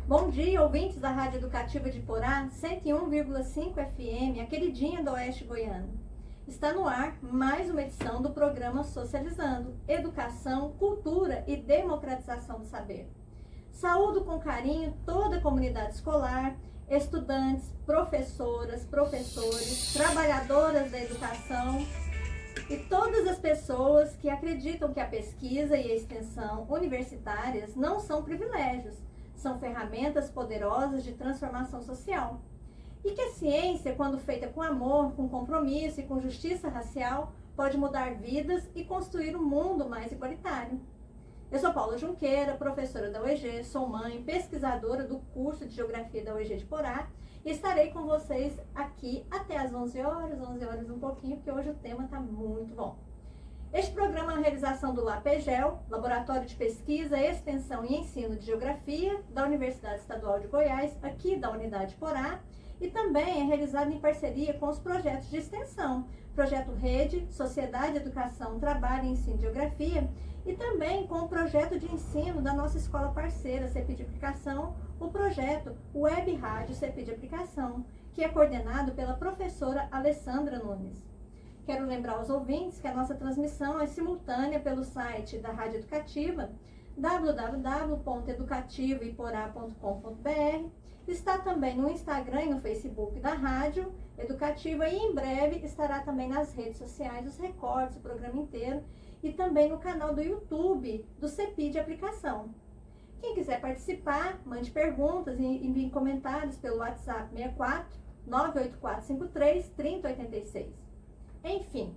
Bom dia, ouvintes da Rádio Educativa de Porá, 101,5 FM, a queridinha do Oeste Goiano. Está no ar mais uma edição do programa Socializando, Educação, Cultura e Democratização do Saber. Saúdo com carinho toda a comunidade escolar, estudantes, professoras, professores, trabalhadoras da educação e todas as pessoas que acreditam que a pesquisa e a extensão universitárias não são privilégios, são ferramentas poderosas de transformação social. E que a ciência, quando feita com amor, com compromisso e com justiça racial, pode mudar vidas e construir um mundo mais igualitário. Eu sou Paula Junqueira, professora da UEG, sou mãe, pesquisadora do curso de Geografia da UEG de Porá e estarei com vocês aqui até às 11 horas um pouquinho, porque hoje o tema está muito bom. Este programa é uma realização do LAPEGEL, Laboratório de Pesquisa, Extensão e Ensino de Geografia da Universidade Estadual de Goiás, aqui da Unidade Porá, e também é realizado em parceria com os projetos de extensão, Projeto Rede, Sociedade, Educação, Trabalho e Ensino de Geografia, e também com o projeto de ensino da nossa escola parceira, CEPI de Aplicação, o projeto Web Rádio CEPI de Aplicação, que é coordenado pela professora Alessandra Nunes. Quero lembrar aos ouvintes que a nossa transmissão é simultânea pelo site da Rádio Educativa, www.educativoiporá.com.br. Está também no Instagram e no Facebook da Rádio Educativa e em breve estará também nas redes sociais os recortes, o programa inteiro e também no canal do YouTube do CEPI de Aplicação. Quem quiser participar, mande perguntas e envie comentários pelo WhatsApp 64 98453 3086. Enfim,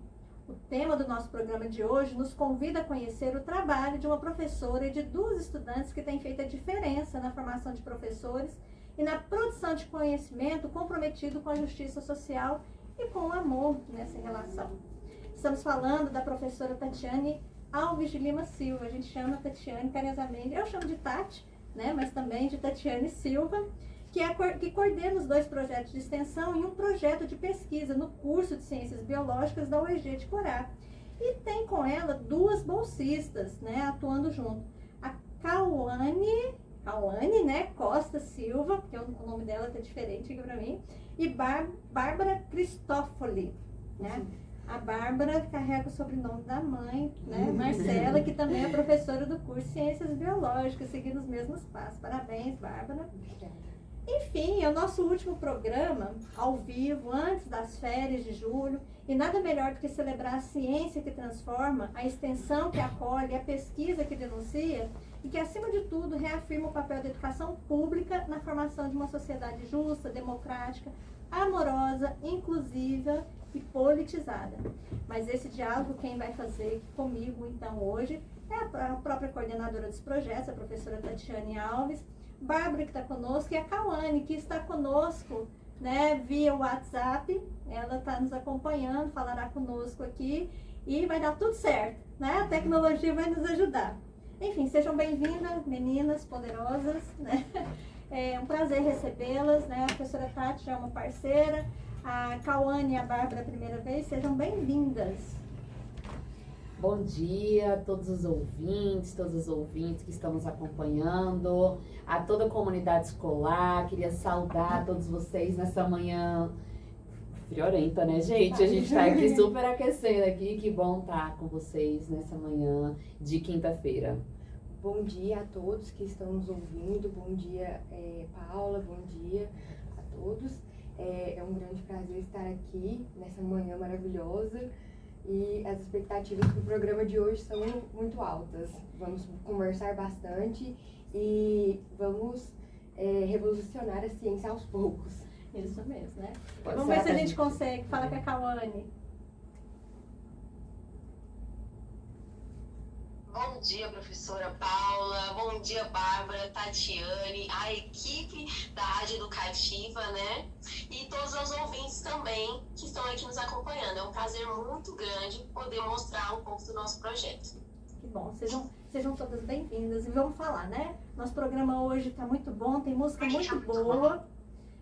o tema do nosso programa de hoje nos convida a conhecer o trabalho de uma professora e de duas estudantes que têm feito a diferença na formação de professores e na produção de conhecimento comprometido com a justiça social e com o amor nessa relação. Estamos falando da professora Tatiane Alves de Lima Silva. A gente chama Tatiane carinhosamente, eu chamo de Tati, né, mas também de Tatiane Silva, que coordena os dois projetos de extensão e um projeto de pesquisa no curso de Ciências Biológicas da UEG de Porá. E tem com ela duas bolsistas, né, atuando junto. A Cauane, né, Costa Silva, porque o nome dela está diferente aqui para mim, e Bárbara Cristófoli, né? A Bárbara carrega o sobrenome da mãe, né, Marcela, que também é professora do curso de Ciências Biológicas, seguindo os mesmos passos. Parabéns, Bárbara. Enfim, é o nosso último programa ao vivo, antes das férias de julho, e nada melhor do que celebrar a ciência que transforma, a extensão que acolhe, a pesquisa que denuncia, e que, acima de tudo, reafirma o papel da educação pública na formação de uma sociedade justa, democrática, amorosa, inclusiva e politizada. Mas esse diálogo, quem vai fazer comigo, então, hoje, é a própria coordenadora dos projetos, a professora Tatiane Alves, Bárbara, que está conosco, e a Cauane, que está conosco, né, via WhatsApp. Ela está nos acompanhando, falará conosco aqui e vai dar tudo certo, né? A tecnologia vai nos ajudar. Enfim, sejam bem-vindas, meninas poderosas, né? É um prazer recebê-las, né? A professora Tati já é uma parceira, a Cauane e a Bárbara a primeira vez, sejam bem-vindas. Bom dia a todos os ouvintes que estão nos acompanhando, a toda a comunidade escolar. Queria saudar todos vocês nessa manhã friorenta, né, gente? A gente está aqui super aquecendo aqui, que bom estar com vocês nessa manhã de quinta-feira. Bom dia a todos que estão nos ouvindo, bom dia Paula, bom dia a todos. É um grande prazer estar aqui nessa manhã maravilhosa. E as expectativas para o programa de hoje são muito altas. Vamos conversar bastante e vamos revolucionar a ciência aos poucos. Isso mesmo, né? Vamos ver se a gente consegue. Fala com a Cauane. Bom dia, professora Paula. Bom dia, Bárbara, Tatiane, a equipe da Rádio Educativa, né? E todos os ouvintes também que estão aqui nos acompanhando. É um prazer muito grande poder mostrar um pouco do nosso projeto. Que bom, sejam todas bem-vindas. E vamos falar, né? Nosso programa hoje está muito bom, tem música muito boa.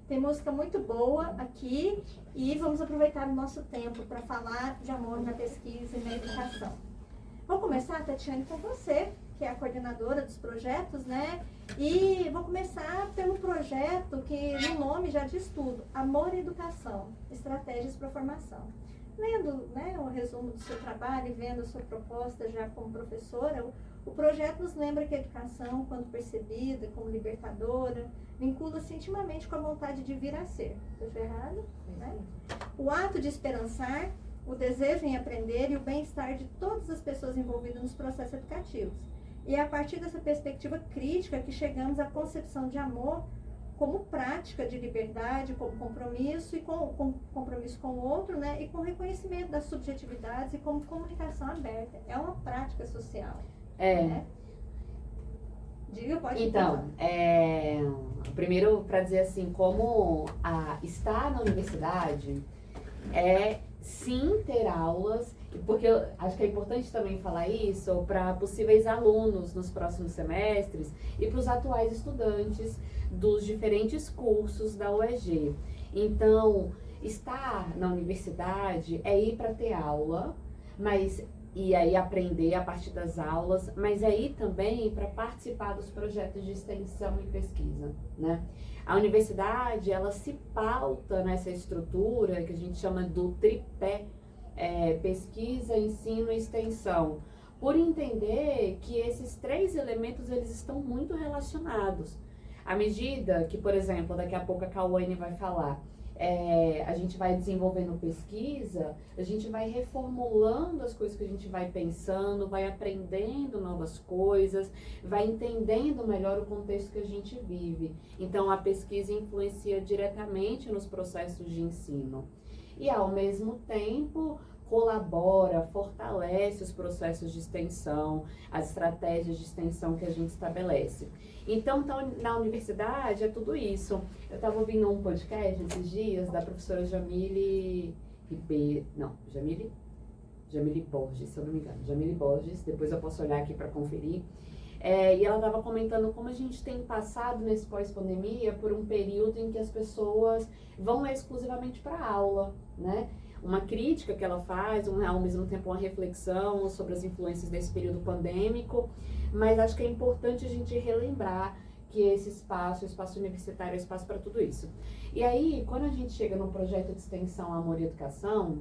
Tem música muito boa aqui e vamos aproveitar o nosso tempo para falar de amor na pesquisa e na educação. Vou começar, Tatiane, com você, que é a coordenadora dos projetos, né? E vou começar pelo projeto que no nome já diz tudo, Amor e Educação, Estratégias para a Formação. Lendo, né, o resumo do seu trabalho e vendo a sua proposta já como professora, o projeto nos lembra que a educação, quando percebida como libertadora, vincula-se intimamente com a vontade de vir a ser. Estou errado? Né? O ato de esperançar, o desejo em aprender e o bem-estar de todas as pessoas envolvidas nos processos educativos. E é a partir dessa perspectiva crítica que chegamos à concepção de amor como prática de liberdade, como compromisso e com compromisso com o outro, né? E com reconhecimento das subjetividades e como comunicação aberta. É uma prática social. Né? Diga, pode Então, primeiro para dizer assim, como estar na universidade é sim ter aulas, porque eu acho que é importante também falar isso para possíveis alunos nos próximos semestres e para os atuais estudantes dos diferentes cursos da UEG. Então, estar na universidade é ir para ter aula, e aí aprender a partir das aulas, mas aí também para participar dos projetos de extensão e pesquisa, né? A universidade, ela se pauta nessa estrutura que a gente chama do tripé, pesquisa, ensino e extensão, por entender que esses três elementos, eles estão muito relacionados. À medida que, por exemplo, daqui a pouco a Cauane vai falar, a gente vai desenvolvendo pesquisa, a gente vai reformulando as coisas que a gente vai pensando, vai aprendendo novas coisas, vai entendendo melhor o contexto que a gente vive. Então, a pesquisa influencia diretamente nos processos de ensino. E, ao mesmo tempo, colabora, fortalece os processos de extensão, as estratégias de extensão que a gente estabelece. Então, na universidade é tudo isso. Eu estava ouvindo um podcast esses dias da professora Jamile Borges, se eu não me engano. Jamile Borges, depois eu posso olhar aqui para conferir. E ela estava comentando como a gente tem passado nesse pós-pandemia por um período em que as pessoas vão exclusivamente para a aula, né? Uma crítica que ela faz, ao mesmo tempo uma reflexão sobre as influências desse período pandêmico, mas acho que é importante a gente relembrar que esse espaço, o espaço universitário, é espaço para tudo isso. E aí, quando a gente chega num projeto de extensão Amor e Educação,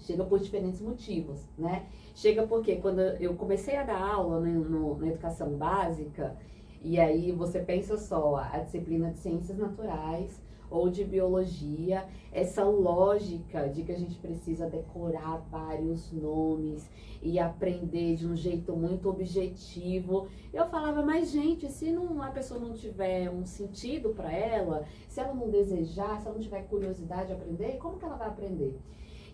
chega por diferentes motivos, né? Chega porque quando eu comecei a dar aula na educação básica, e aí você pensa só, a disciplina de ciências naturais ou de biologia, essa lógica de que a gente precisa decorar vários nomes e aprender de um jeito muito objetivo. Eu falava, mas gente, se a pessoa não tiver um sentido para ela, se ela não desejar, se ela não tiver curiosidade de aprender, como que ela vai aprender?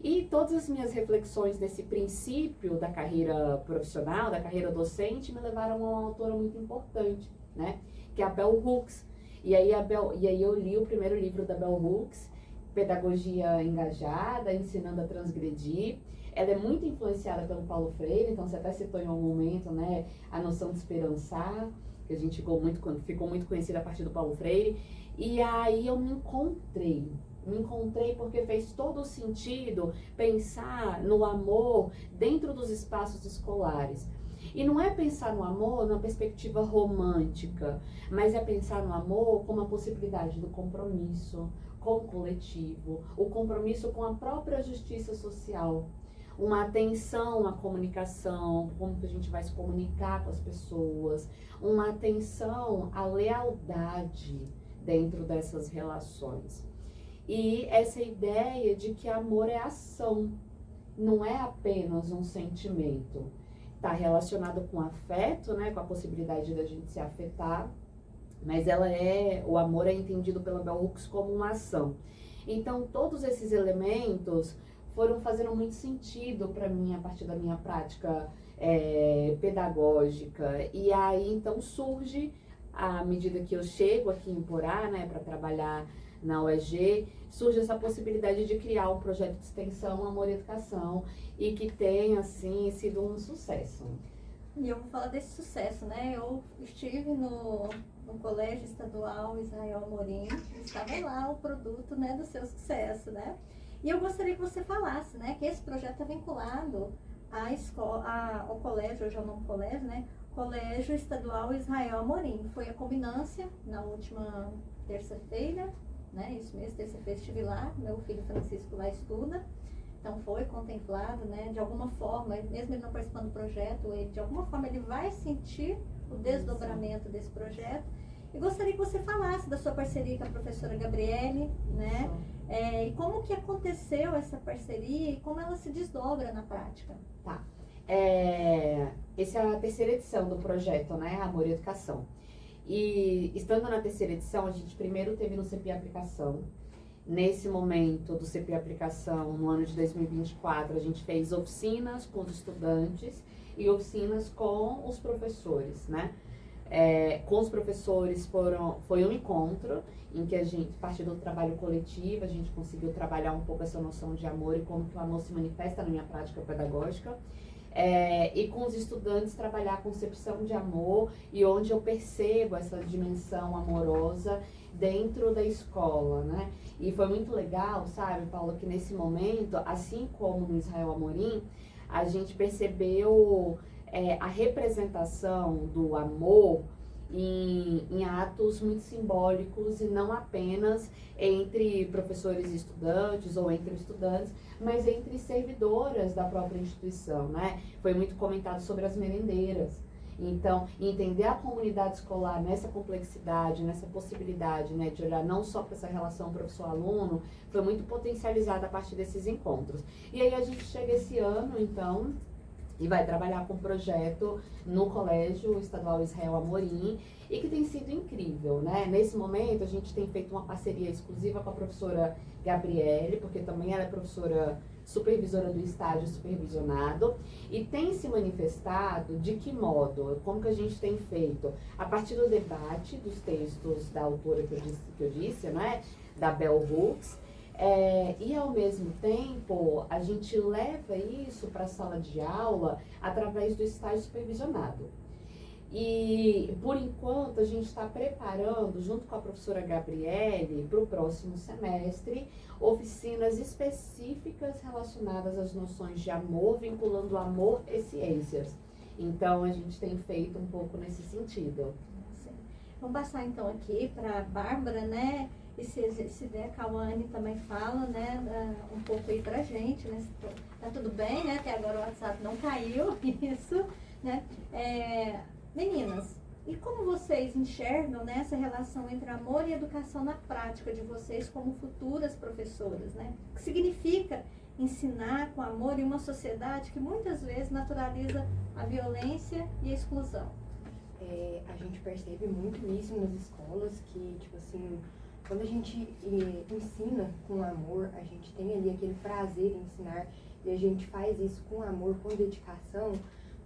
E todas as minhas reflexões desse princípio da carreira profissional, da carreira docente, me levaram a uma autora muito importante, né? Que é a Bell Hooks. E aí eu li o primeiro livro da Bell Hooks, Pedagogia Engajada, Ensinando a Transgredir. Ela é muito influenciada pelo Paulo Freire, então você até citou em algum momento, né, a noção de esperançar, que a gente ficou muito conhecida a partir do Paulo Freire. E aí eu me encontrei porque fez todo sentido pensar no amor dentro dos espaços escolares. E não é pensar no amor numa perspectiva romântica, mas é pensar no amor como a possibilidade do compromisso com o coletivo, o compromisso com a própria justiça social, uma atenção à comunicação, como que a gente vai se comunicar com as pessoas, uma atenção à lealdade dentro dessas relações. E essa ideia de que amor é ação, não é apenas um sentimento. Está relacionado com afeto, né, com a possibilidade da gente se afetar, mas o amor é entendido pela Bell Hooks como uma ação. Então, todos esses elementos foram fazendo muito sentido para mim a partir da minha prática pedagógica. E aí, então, surge, à medida que eu chego aqui em Porá, né, para trabalhar na UEG, surge essa possibilidade de criar um projeto de extensão Amor e Educação e que tem, assim, sido um sucesso. E eu vou falar desse sucesso, né? Eu estive no Colégio Estadual Israel Amorim, estava lá o produto, né, do seu sucesso, né? E eu gostaria que você falasse, né, que esse projeto é vinculado à escola, ao colégio, hoje é o nome colégio, né? Colégio Estadual Israel Amorim. Foi a culminância na última terça-feira, né? Isso mesmo, terça-feira estive lá, meu filho Francisco lá estuda. Então foi contemplado, né? De alguma forma, mesmo ele não participando do projeto, ele, de alguma forma ele vai sentir o desdobramento desse projeto. E gostaria que você falasse da sua parceria com a professora Gabriele, né? E como que aconteceu essa parceria e como ela se desdobra na prática. Tá. Essa é a terceira edição do projeto, né? Amor e Educação. E estando na terceira edição, a gente primeiro teve no CPI Aplicação. Nesse momento do CPI Aplicação, no ano de 2024, a gente fez oficinas com os estudantes e oficinas com os professores, né? Com os professores foi um encontro em que a gente, a partir do trabalho coletivo, a gente conseguiu trabalhar um pouco essa noção de amor e como que o amor se manifesta na minha prática pedagógica. E com os estudantes trabalhar a concepção de amor e onde eu percebo essa dimensão amorosa dentro da escola, né? E foi muito legal, sabe, Paula, que nesse momento, assim como no Israel Amorim, a gente percebeu a representação do amor em atos muito simbólicos e não apenas entre professores e estudantes ou entre estudantes, mas entre servidoras da própria instituição, né? Foi muito comentado sobre as merendeiras. Então, entender a comunidade escolar nessa complexidade, nessa possibilidade, né, de olhar não só para essa relação professor-aluno, foi muito potencializada a partir desses encontros. E aí a gente chega esse ano, então, e vai trabalhar com um projeto no Colégio Estadual Israel Amorim, e que tem sido incrível, né? Nesse momento, a gente tem feito uma parceria exclusiva com a professora Gabriele, porque também ela é professora supervisora do estágio supervisionado, e tem se manifestado de que modo, como que a gente tem feito? A partir do debate dos textos da autora que eu disse, né? Da Bell Hooks, e ao mesmo tempo a gente leva isso para a sala de aula através do estágio supervisionado. E por enquanto a gente está preparando, junto com a professora Gabriele, para o próximo semestre, oficinas específicas relacionadas às noções de amor, vinculando amor e ciências. Então a gente tem feito um pouco nesse sentido. Vamos passar então aqui para a Bárbara, né? E se der, a Cauane também fala, né, um pouco aí pra gente, né? Tá tudo bem, né? Até agora o WhatsApp não caiu, isso, né? Meninas, e como vocês enxergam, né, essa relação entre amor e educação na prática de vocês como futuras professoras, né? O que significa ensinar com amor em uma sociedade que muitas vezes naturaliza a violência e a exclusão? A gente percebe muito isso nas escolas, que, tipo assim, quando a gente ensina com amor, a gente tem ali aquele prazer em ensinar, e a gente faz isso com amor, com dedicação,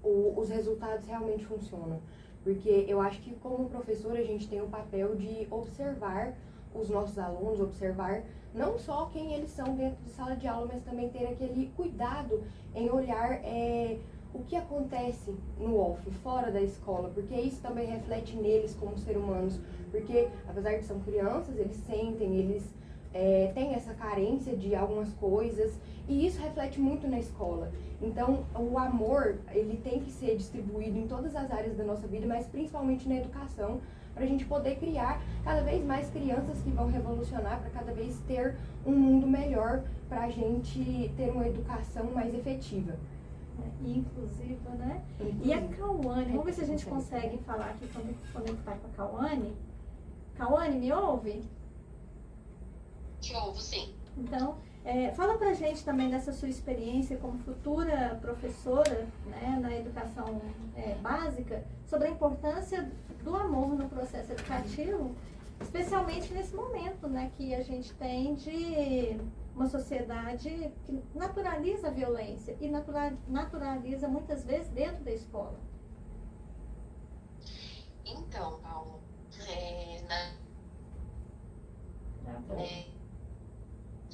os resultados realmente funcionam. Porque eu acho que como professor a gente tem o papel de observar os nossos alunos, observar não só quem eles são dentro de sala de aula, mas também ter aquele cuidado em olhar o que acontece no off, fora da escola, porque isso também reflete neles como seres humanos, porque apesar de são crianças, eles sentem, eles têm essa carência de algumas coisas, e isso reflete muito na escola. Então, o amor, ele tem que ser distribuído em todas as áreas da nossa vida, mas principalmente na educação, para a gente poder criar cada vez mais crianças que vão revolucionar, para cada vez ter um mundo melhor, para a gente ter uma educação mais efetiva. Inclusiva, né? E a Cauane, vamos ver se a gente consegue falar aqui, conectar com a Cauane. Cauane, me ouve? Te ouvo, sim. Então, fala pra gente também dessa sua experiência como futura professora, né, na educação básica, sobre a importância do amor no processo educativo, especialmente nesse momento, né, que a gente tem de uma sociedade que naturaliza a violência e naturaliza muitas vezes dentro da escola. Então, Paulo,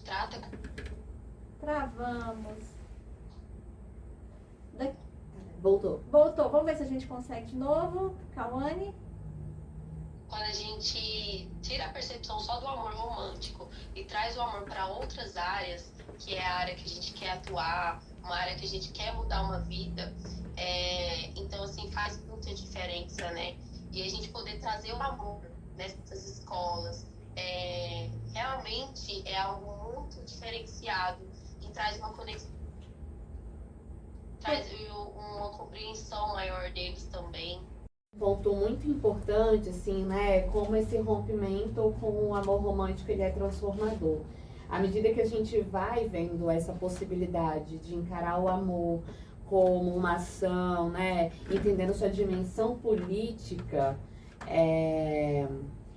trata... Travamos. Voltou. Voltou. Vamos ver se a gente consegue de novo. Cauane. Quando a gente tira a percepção só do amor romântico e traz o amor para outras áreas, que é a área que a gente quer atuar, uma área que a gente quer mudar uma vida, então assim faz com muita diferença, né? E a gente poder trazer o amor nessas escolas, realmente é algo muito diferenciado e traz uma conexão, traz uma compreensão maior deles também. Um ponto muito importante, assim, né, como esse rompimento com o amor romântico, ele é transformador. À medida que a gente vai vendo essa possibilidade de encarar o amor como uma ação, né, entendendo sua dimensão política,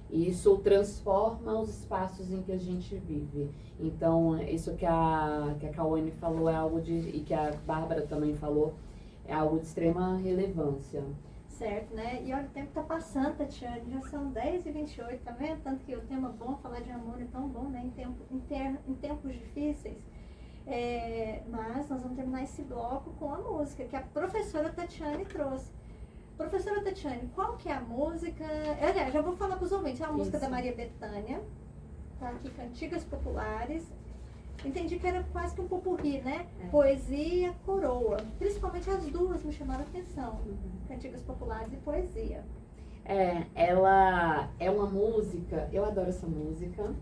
isso transforma os espaços em que a gente vive. Então, isso que a Cauane falou é algo e que a Bárbara também falou, é algo de extrema relevância. Certo, né? E olha, o tempo tá passando, Tatiane, já são 10h28, tá vendo? Tanto que o tema bom, falar de amor é tão bom, né? Em tempos difíceis. Mas nós vamos terminar esse bloco com a música que a professora Tatiane trouxe. Professora Tatiane, qual que é a música? Aliás, já vou falar para os ouvintes, é a música da Maria Bethânia, tá aqui, Cantigas Populares. Entendi que era quase que um popurrí, né? Poesia, coroa. Principalmente as duas me chamaram a atenção. Cantigas populares e poesia. Ela é uma música, eu adoro essa música.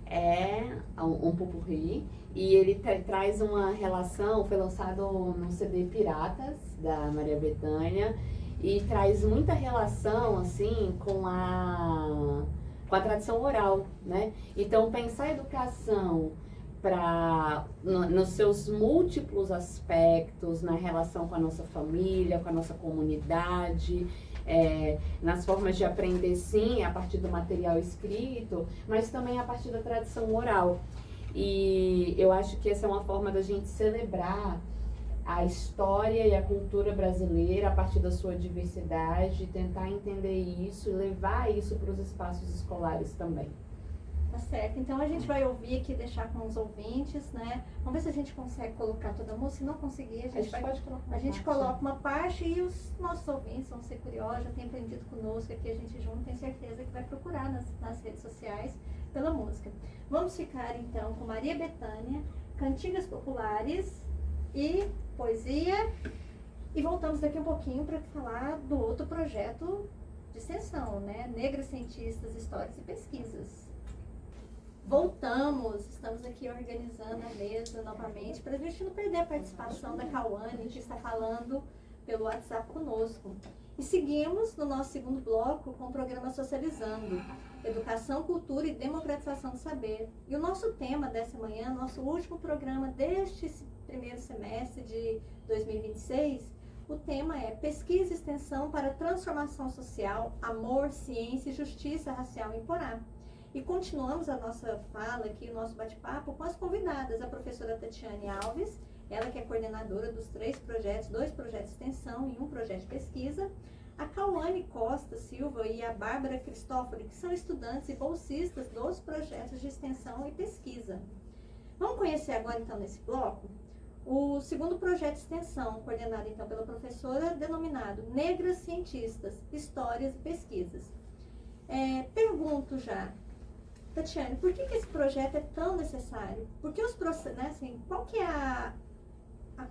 É um popurrí e ele traz uma relação, foi lançado no CD Piratas, da Maria Bethânia, e traz muita relação, assim, com a tradição oral, né? Então, pensar a educação nos seus múltiplos aspectos, na relação com a nossa família, com a nossa comunidade, nas formas de aprender, sim, a partir do material escrito, mas também a partir da tradição oral. E eu acho que essa é uma forma da gente celebrar a história e a cultura brasileira a partir da sua diversidade, tentar entender isso e levar isso para os espaços escolares também. Tá certo, então a gente vai ouvir aqui, deixar com os ouvintes, né? Vamos ver se a gente consegue colocar toda a música. Se não conseguir, a gente pode colocar a gente coloca uma parte e os nossos ouvintes vão ser curiosos, já têm aprendido conosco aqui, a gente junto, tem certeza que vai procurar nas redes sociais pela música. Vamos ficar então com Maria Bethânia, Cantigas Populares e poesia, e voltamos daqui um pouquinho para falar do outro projeto de extensão, né? Negras Cientistas, Histórias e Pesquisas. Voltamos, estamos aqui organizando a mesa novamente para a gente não perder a participação da Cauane, que está falando pelo WhatsApp conosco. E seguimos no nosso segundo bloco com o programa Socializando, Educação, Cultura e Democratização do Saber. E o nosso tema dessa manhã, nosso último programa deste primeiro semestre de 2026, o tema é Pesquisa e Extensão para Transformação Social, Amor, Ciência e Justiça Racial em Porá. E continuamos a nossa fala aqui, o nosso bate-papo com as convidadas, a professora Tatiane Alves, ela que é coordenadora dos 3 projetos, 2 projetos de extensão e 1 projeto de pesquisa, a Cauane Costa Silva e a Bárbara Cristófoli, que são estudantes e bolsistas dos projetos de extensão e pesquisa. Vamos conhecer agora, então, nesse bloco, o segundo projeto de extensão, coordenado, então, pela professora, denominado Negras Cientistas, Histórias e Pesquisas. Pergunto já, Tatiane, por que esse projeto é tão necessário? Porque os processos, né, assim, qual que é a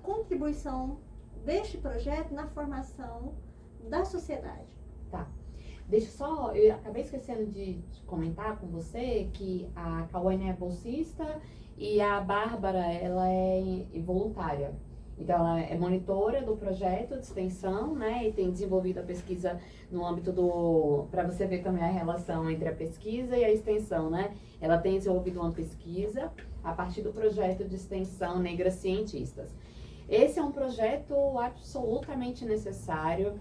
contribuição deste projeto na formação da sociedade? Tá. Deixa só, eu acabei esquecendo de comentar com você que a Cauane é bolsista e a Bárbara, ela é voluntária. Então, ela é monitora do projeto de extensão, né, e tem desenvolvido a pesquisa no âmbito para você ver também a relação entre a pesquisa e a extensão, né. Ela tem desenvolvido uma pesquisa a partir do projeto de extensão Negras Cientistas. Esse é um projeto absolutamente necessário.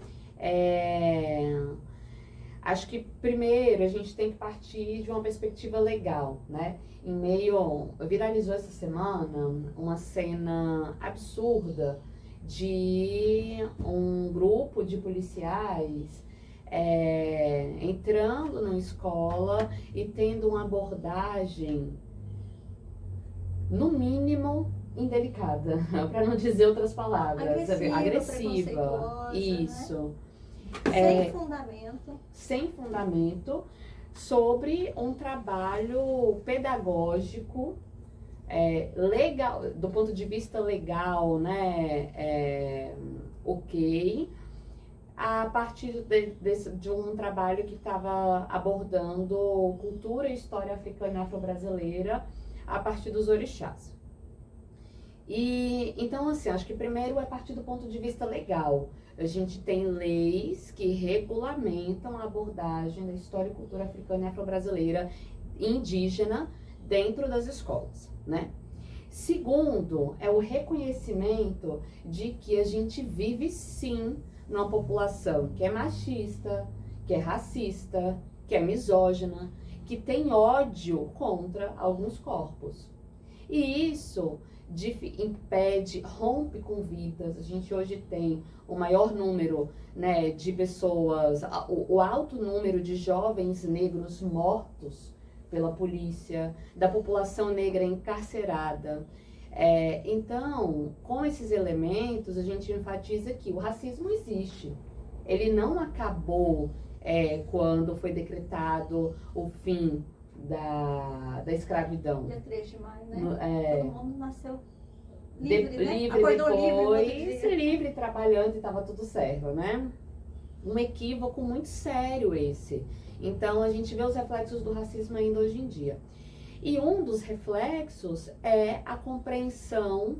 Acho que, primeiro, a gente tem que partir de uma perspectiva legal, né? Viralizou essa semana uma cena absurda de um grupo de policiais entrando numa escola e tendo uma abordagem, no mínimo, indelicada, para não dizer outras palavras. Agressiva. Isso. Sem fundamento. Sem fundamento, sobre um trabalho pedagógico, legal, do ponto de vista legal, né, ok, a partir de um trabalho que estava abordando cultura e história africana e afro-brasileira a partir dos orixás. E então, assim, acho que primeiro é a partir do ponto de vista legal. A gente tem leis que regulamentam a abordagem da história e cultura africana e afro-brasileira indígena dentro das escolas, né? Segundo, é o reconhecimento de que a gente vive sim numa população que é machista, que é racista, que é misógina, que tem ódio contra alguns corpos. E isso impede, rompe com vidas. A gente hoje tem o maior número, né, de pessoas, o alto número de jovens negros mortos pela polícia, da população negra encarcerada. Então, com esses elementos, a gente enfatiza que o racismo existe. Ele não acabou quando foi decretado o fim da escravidão. Dia 3 de maio, né? Todo mundo nasceu livre, né? Livre Acordou depois, livre, livre, trabalhando e estava tudo certo, né? Um equívoco muito sério esse. Então, a gente vê os reflexos do racismo ainda hoje em dia. E um dos reflexos é a compreensão,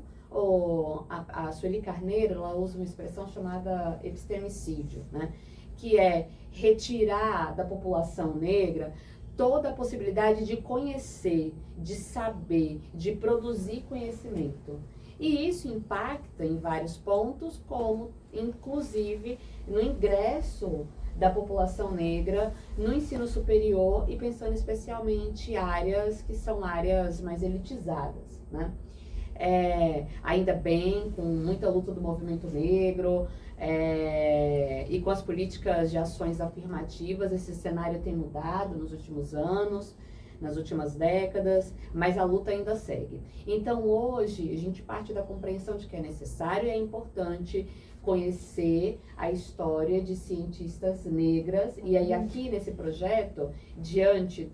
a Sueli Carneiro, ela usa uma expressão chamada epistemicídio, né? Que é retirar da população negra toda a possibilidade de conhecer, de saber, de produzir conhecimento. E isso impacta em vários pontos, como inclusive no ingresso da população negra no ensino superior e pensando especialmente em áreas que são áreas mais elitizadas, né? Ainda bem, com muita luta do movimento negro e com as políticas de ações afirmativas, esse cenário tem mudado nos últimos anos, nas últimas décadas, mas a luta ainda segue. Então hoje a gente parte da compreensão de que é necessário e é importante conhecer a história de cientistas negras, e aí aqui nesse projeto, diante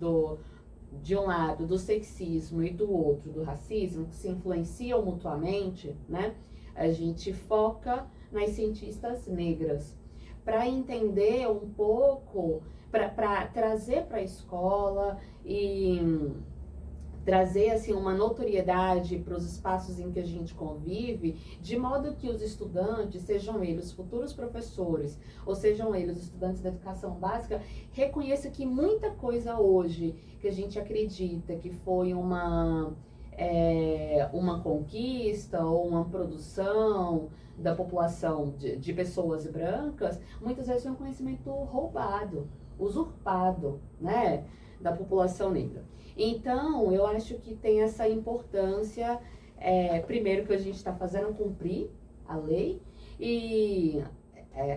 de um lado do sexismo e do outro do racismo, que se influenciam mutuamente, né? A gente foca nas cientistas negras, para entender um pouco, para trazer para a escola e trazer assim uma notoriedade para os espaços em que a gente convive, de modo que os estudantes, sejam eles futuros professores ou sejam eles estudantes da educação básica, reconheçam que muita coisa hoje que a gente acredita que foi uma conquista ou uma produção da população de pessoas brancas, muitas vezes é um conhecimento roubado, usurpado, né, da população negra. Então, eu acho que tem essa importância, primeiro que a gente está fazendo cumprir a lei, e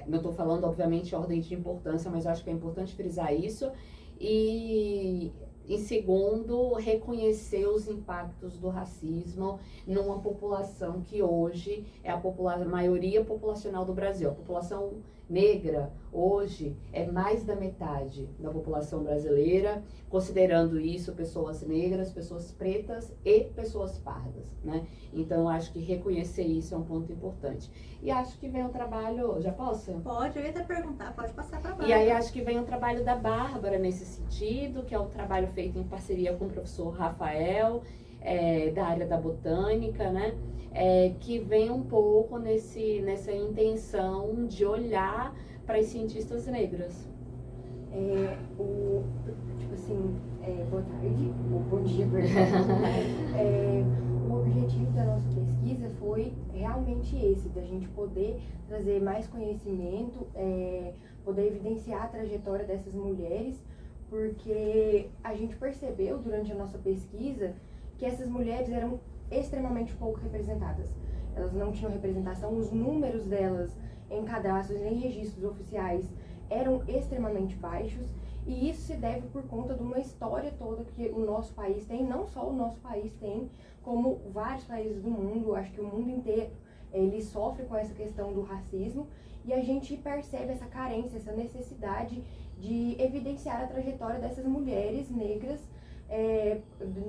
não estou falando, obviamente, ordem de importância, mas eu acho que é importante frisar isso, e segundo, reconhecer os impactos do racismo numa população que hoje é a maioria populacional do Brasil. A população negra hoje é mais da metade da população brasileira, considerando isso pessoas negras, pessoas pretas e pessoas pardas, né? Então, eu acho que reconhecer isso é um ponto importante. E acho que vem o trabalho... Já posso? Pode, eu ia até perguntar, pode passar para Bárbara. E aí, acho que vem o trabalho da Bárbara nesse sentido, que é um trabalho feito em parceria com o professor Rafael, da área da botânica, né? Que vem um pouco nessa intenção de olhar para as cientistas negras. Boa tarde, ou bom dia, o objetivo da nossa pesquisa foi realmente esse, da gente poder trazer mais conhecimento, poder evidenciar a trajetória dessas mulheres, porque a gente percebeu durante a nossa pesquisa que essas mulheres eram extremamente pouco representadas. Elas não tinham representação, os números delas em cadastros, em registros oficiais eram extremamente baixos, e isso se deve por conta de uma história toda que o nosso país tem, não só o nosso país tem, como vários países do mundo, acho que o mundo inteiro, ele sofre com essa questão do racismo, e a gente percebe essa carência, essa necessidade de evidenciar a trajetória dessas mulheres negras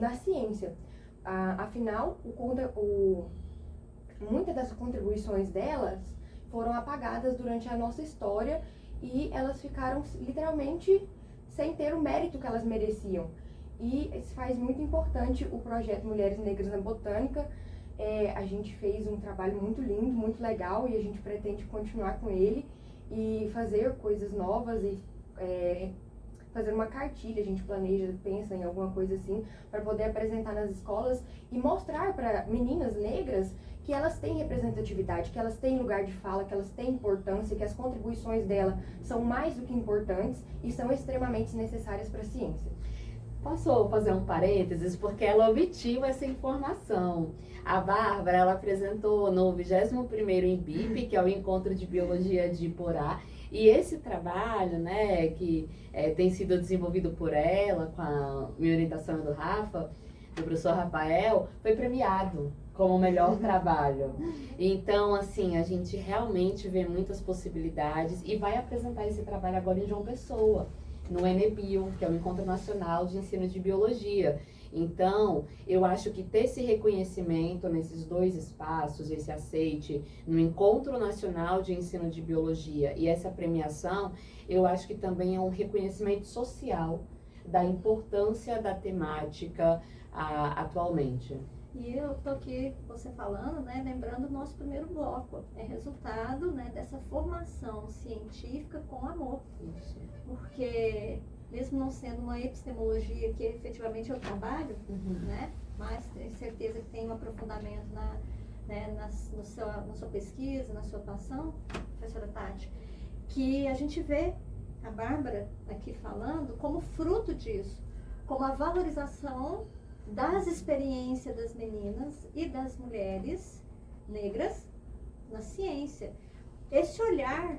na ciência. Afinal, muitas das contribuições delas foram apagadas durante a nossa história e elas ficaram literalmente sem ter o mérito que elas mereciam. E isso faz muito importante o projeto Mulheres Negras na Botânica. A gente fez um trabalho muito lindo, muito legal, e a gente pretende continuar com ele e fazer coisas novas e fazer uma cartilha. A gente planeja, pensa em alguma coisa assim, para poder apresentar nas escolas e mostrar para meninas negras que elas têm representatividade, que elas têm lugar de fala, que elas têm importância, que as contribuições dela são mais do que importantes e são extremamente necessárias para a ciência. Posso fazer um parênteses, porque ela obtiu essa informação. A Bárbara, ela apresentou no 21º INBIP, que é o Encontro de Biologia de Iporá, e esse trabalho, né, que tem sido desenvolvido por ela, com a minha orientação do Rafa, do professor Rafael, foi premiado como o melhor trabalho. Então, assim, a gente realmente vê muitas possibilidades e vai apresentar esse trabalho agora em João Pessoa, no ENEBio, que é o Encontro Nacional de Ensino de Biologia. Então, eu acho que ter esse reconhecimento nesses dois espaços, esse aceite no Encontro Nacional de Ensino de Biologia e essa premiação, eu acho que também é um reconhecimento social da importância da temática atualmente. E eu tô aqui, você falando, né, lembrando o nosso primeiro bloco. É resultado, né, dessa formação científica com amor. Isso. Porque, mesmo não sendo uma epistemologia que efetivamente eu trabalho, né, mas tenho certeza que tem um aprofundamento na sua pesquisa, na sua atuação, professora Tati, que a gente vê a Bárbara aqui falando como fruto disso, como a valorização das experiências das meninas e das mulheres negras na ciência. Esse olhar,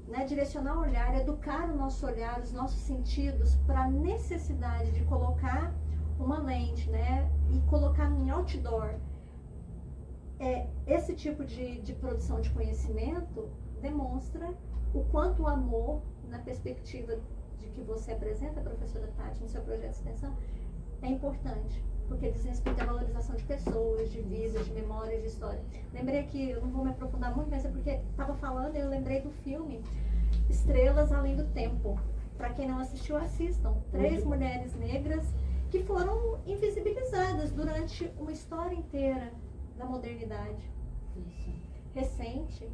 né, direcionar o olhar, educar o nosso olhar, os nossos sentidos para a necessidade de colocar uma lente, né, e colocar em outdoor. Esse tipo de produção de conhecimento demonstra o quanto o amor, na perspectiva de que você apresenta, professora Tati, no seu projeto de extensão, é importante, porque diz respeito à valorização de pessoas, de vidas, de memórias, de história. Lembrei aqui, eu não vou me aprofundar muito, mas é porque estava falando e eu lembrei do filme Estrelas Além do Tempo. Para quem não assistiu, assistam. 3 mulheres negras que foram invisibilizadas durante uma história inteira da modernidade. Isso. Recente.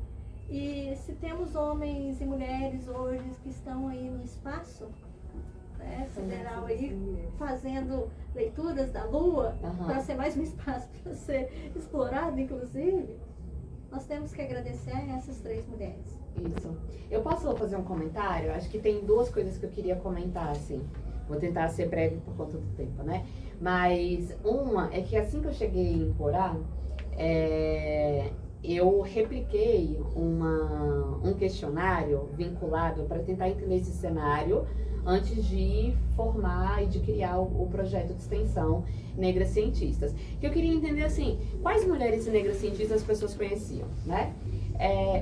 E se temos homens e mulheres hoje que estão aí no espaço, né, sideral aí, fazendo leituras da Lua, para ser mais um espaço para ser explorado, inclusive, nós temos que agradecer a essas 3 mulheres. Isso. Eu posso fazer um comentário? Acho que tem 2 coisas que eu queria comentar, assim. Vou tentar ser breve por conta do tempo, né? Mas uma é que assim que eu cheguei em Iporá, eu repliquei um questionário vinculado para tentar entender esse cenário antes de formar e de criar o projeto de extensão Negras Cientistas. Que eu queria entender, assim, quais mulheres negras cientistas as pessoas conheciam, né?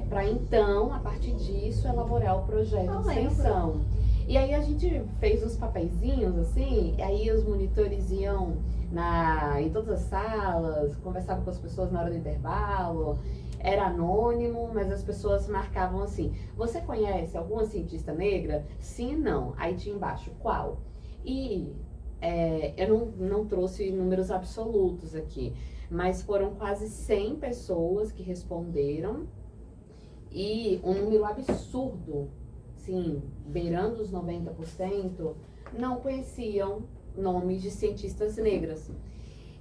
Para então, a partir disso, elaborar o projeto de extensão. E aí a gente fez uns papeizinhos, assim, e aí os monitores iam em todas as salas, conversavam com as pessoas na hora do intervalo. Era anônimo, mas as pessoas marcavam assim: você conhece alguma cientista negra? Sim, não. Aí tinha embaixo, qual? E eu não trouxe números absolutos aqui, mas foram quase 100 pessoas que responderam e um número absurdo, sim, beirando os 90%, não conheciam nomes de cientistas negras.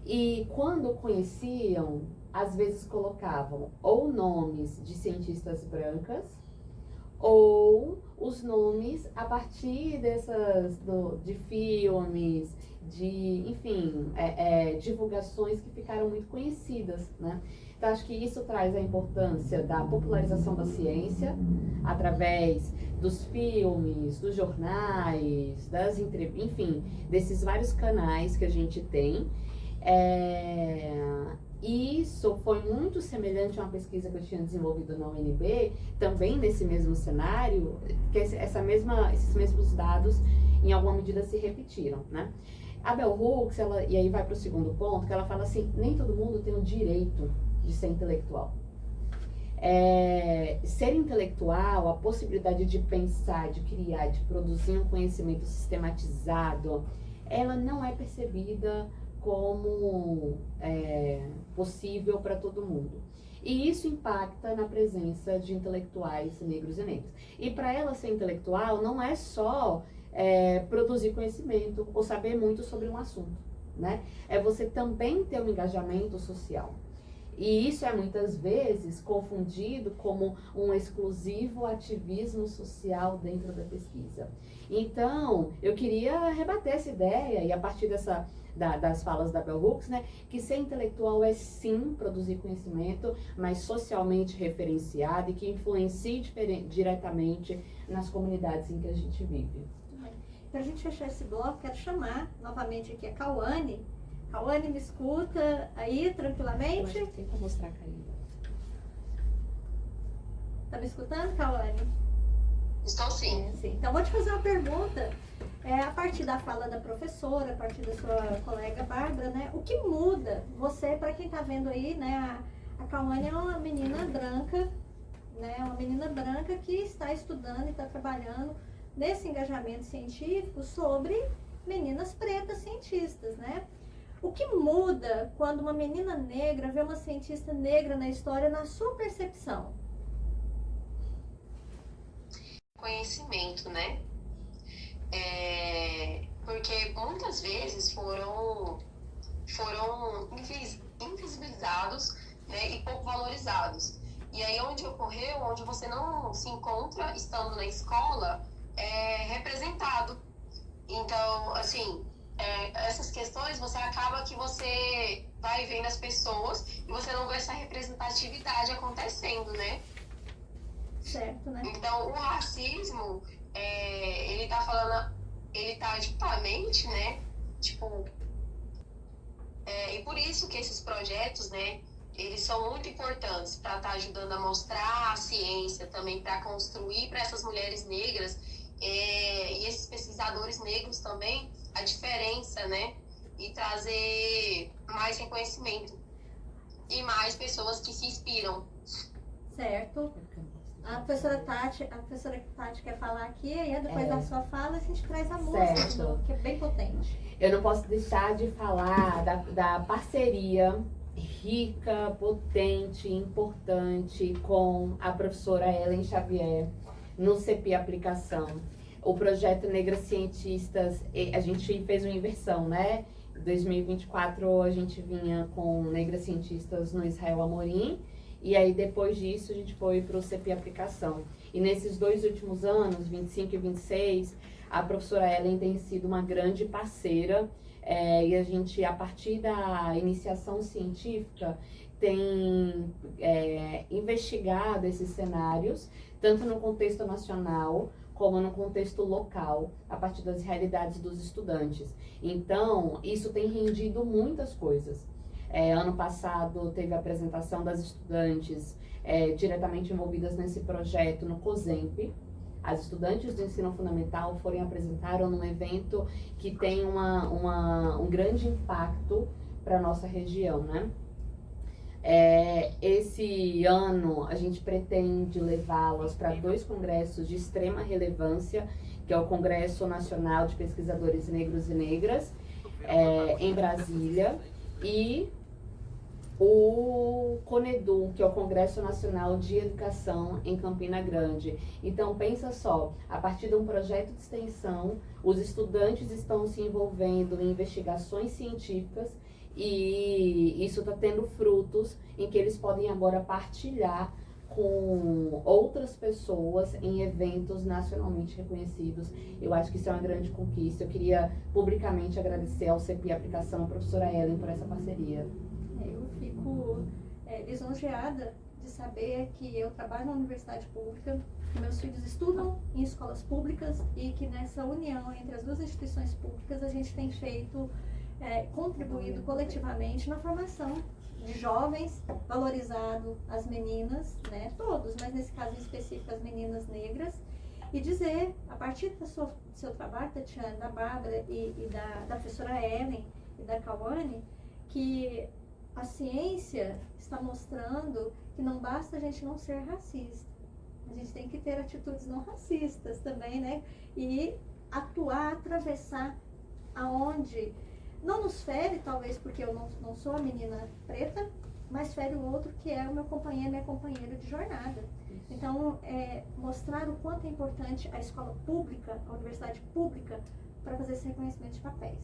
E quando conheciam, às vezes colocavam ou nomes de cientistas brancas ou os nomes a partir de filmes, enfim, divulgações que ficaram muito conhecidas, né? Então, acho que isso traz a importância da popularização da ciência através dos filmes, dos jornais, enfim, desses vários canais que a gente tem. Isso foi muito semelhante a uma pesquisa que eu tinha desenvolvido na UNB, também nesse mesmo cenário, que esses mesmos dados, em alguma medida, se repetiram, né? A Bell Hooks, e aí vai para o segundo ponto, que ela fala assim: nem todo mundo tem o direito de ser intelectual. Ser intelectual, a possibilidade de pensar, de criar, de produzir um conhecimento sistematizado, ela não é percebida como possível para todo mundo. E isso impacta na presença de intelectuais negros e negras. E para ela ser intelectual, não é só produzir conhecimento ou saber muito sobre um assunto, né? É você também ter um engajamento social. E isso é muitas vezes confundido como um exclusivo ativismo social dentro da pesquisa. Então, eu queria rebater essa ideia, e a partir das falas da Bell Hooks, né, que ser intelectual é sim produzir conhecimento, mas socialmente referenciado e que influencie diretamente nas comunidades em que a gente vive. Para a gente fechar esse bloco, quero chamar novamente aqui a Cauane. Cauane, me escuta aí tranquilamente? Eu acho que tem que mostrar a carinha. Tá me escutando, Cauane? Estou sim. Sim. Então, vou te fazer uma pergunta. A partir da fala da professora, a partir da sua colega Bárbara, né? O que muda você, para quem está vendo aí, né? A Cauane é uma menina branca, né? Uma menina branca que está estudando e está trabalhando nesse engajamento científico sobre meninas pretas cientistas, né? O que muda quando uma menina negra vê uma cientista negra na história, na sua percepção? Conhecimento, né? Porque muitas vezes foram invisibilizados, né, e pouco valorizados. E aí onde ocorreu, onde você não se encontra estando na escola, é representado. Então, assim, essas questões, você acaba que você vai vendo as pessoas e você não vê essa representatividade acontecendo, né? Certo, né? Então, o racismo, ele tá falando, ele tá ditamente, né? Tipo, e por isso que esses projetos, né, eles são muito importantes para estar ajudando a mostrar a ciência também, para construir para essas mulheres negras e esses pesquisadores negros também a diferença, né? E trazer mais reconhecimento e mais pessoas que se inspiram. Certo. A professora Tati quer falar aqui, e depois da sua fala a gente traz a música, que é bem potente. Eu não posso deixar de falar da parceria rica, potente, importante com a professora Ellen Xavier no CEPI Aplicação. O projeto Negras Cientistas, a gente fez uma inversão, né? Em 2024 a gente vinha com Negras Cientistas no Israel Amorim, e aí depois disso a gente foi para o CEPI Aplicação. E nesses 2 últimos anos, 25 e 26, a professora Ellen tem sido uma grande parceira, e a gente, a partir da iniciação científica, tem investigado esses cenários, tanto no contexto nacional, como no contexto local, a partir das realidades dos estudantes. Então, isso tem rendido muitas coisas. Ano passado teve a apresentação das estudantes diretamente envolvidas nesse projeto no COSEMP. As estudantes do ensino fundamental apresentaram num evento que tem um grande impacto para a nossa região, né? Esse ano a gente pretende levá-las para 2 congressos de extrema relevância, que é o Congresso Nacional de Pesquisadores Negros e Negras, em Brasília, e o CONEDU, que é o Congresso Nacional de Educação em Campina Grande. Então, pensa só, a partir de um projeto de extensão, os estudantes estão se envolvendo em investigações científicas e isso está tendo frutos em que eles podem agora partilhar com outras pessoas em eventos nacionalmente reconhecidos. Eu acho que isso é uma grande conquista. Eu queria publicamente agradecer ao CEPI Aplicação, a professora Ellen, por essa parceria. Eu fico lisonjeada de saber que eu trabalho na universidade pública, que meus filhos estudam em escolas públicas e que nessa união entre as 2 instituições públicas a gente tem feito, contribuído coletivamente na formação de jovens, valorizado as meninas, né, todos, mas nesse caso em específico as meninas negras, e dizer, a partir do seu trabalho, Tatiana, da Bárbara e da professora Ellen e da Cauane, que a ciência está mostrando que não basta a gente não ser racista. A gente tem que ter atitudes não racistas também, né? E atuar, atravessar aonde não nos fere, talvez porque eu não sou a menina preta, mas fere o outro que é o meu companheiro, minha companheira de jornada. Então, mostrar o quanto é importante a escola pública, a universidade pública, para fazer esse reconhecimento de papéis.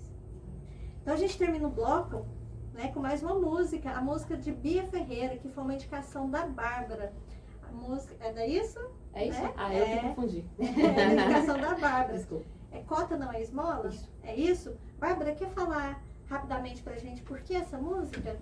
Então, a gente termina o bloco, né, com mais uma música, a música de Bia Ferreira, que foi uma indicação da Bárbara. A música, é isso? É isso? Né? Ah, eu que confundi. É a indicação da Bárbara. Desculpa. Cota não é esmola? Isso. É isso? Bárbara, quer falar rapidamente pra gente por que essa música?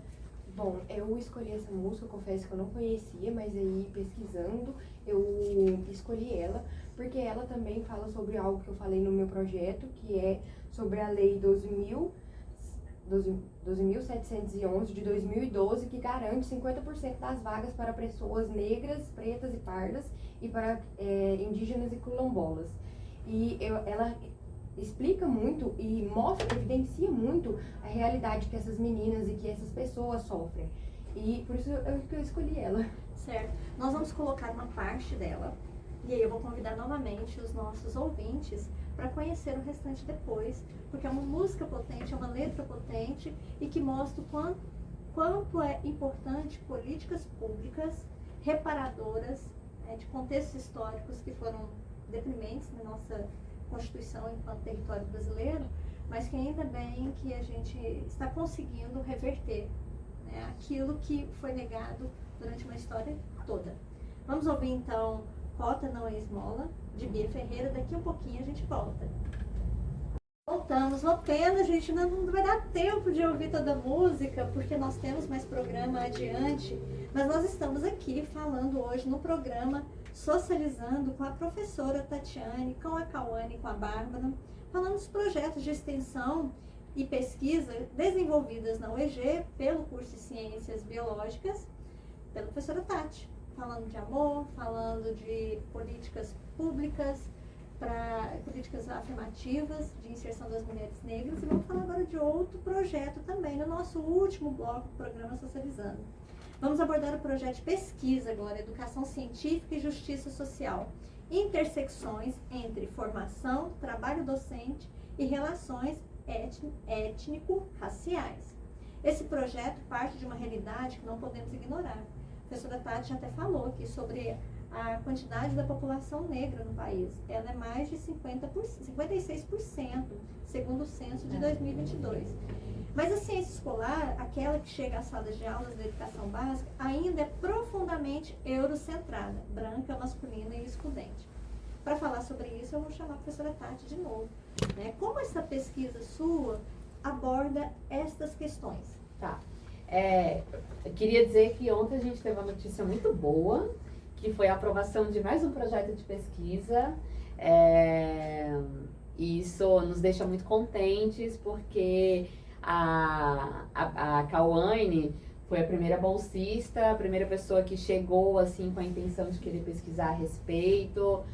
Bom, eu escolhi essa música, eu confesso que eu não conhecia, mas aí pesquisando eu escolhi ela, porque ela também fala sobre algo que eu falei no meu projeto, que é sobre a Lei 12.711 de 2012, que garante 50% das vagas para pessoas negras, pretas e pardas e para indígenas e quilombolas. E ela explica muito e mostra, evidencia muito a realidade que essas meninas e que essas pessoas sofrem. E por isso eu escolhi ela. Certo. Nós vamos colocar uma parte dela. E aí eu vou convidar novamente os nossos ouvintes para conhecer o restante depois. Porque é uma música potente, é uma letra potente e que mostra o quanto é importante políticas públicas reparadoras de contextos históricos que foram deprimentes na nossa Constituição enquanto território brasileiro, mas que ainda bem que a gente está conseguindo reverter, né, aquilo que foi negado durante uma história toda. Vamos ouvir então Cota Não é Esmola, de Bia Ferreira. Daqui um pouquinho a gente volta. Voltamos. Uma pena, gente, não vai dar tempo de ouvir toda a música, porque nós temos mais programa adiante, mas nós estamos aqui falando hoje no programa Socializando com a professora Tatiane, com a Cauane e com a Bárbara, falando dos projetos de extensão e pesquisa desenvolvidas na UEG pelo curso de Ciências Biológicas, pela professora Tati, falando de amor, falando de políticas públicas, políticas afirmativas de inserção das mulheres negras, e vamos falar agora de outro projeto também, no nosso último bloco do programa Socializando. Vamos abordar o projeto de pesquisa agora, Educação Científica e Justiça Social, intersecções entre formação, trabalho docente e relações étnico-raciais. Esse projeto parte de uma realidade que não podemos ignorar. A professora Tati até falou aqui sobre a quantidade da população negra no país. Ela é mais de 56%, segundo o censo de 2022. Mas a ciência escolar, aquela que chega às salas de aulas da educação básica, ainda é profundamente eurocentrada, branca, masculina e excludente. Para falar sobre isso, eu vou chamar a professora Tati de novo. Né? Como essa pesquisa sua aborda estas questões? Tá. Eu queria dizer que ontem a gente teve uma notícia muito boa, que foi a aprovação de mais um projeto de pesquisa. E isso nos deixa muito contentes, porque a Cauane foi a primeira bolsista, a primeira pessoa que chegou assim com a intenção de querer pesquisar a respeito,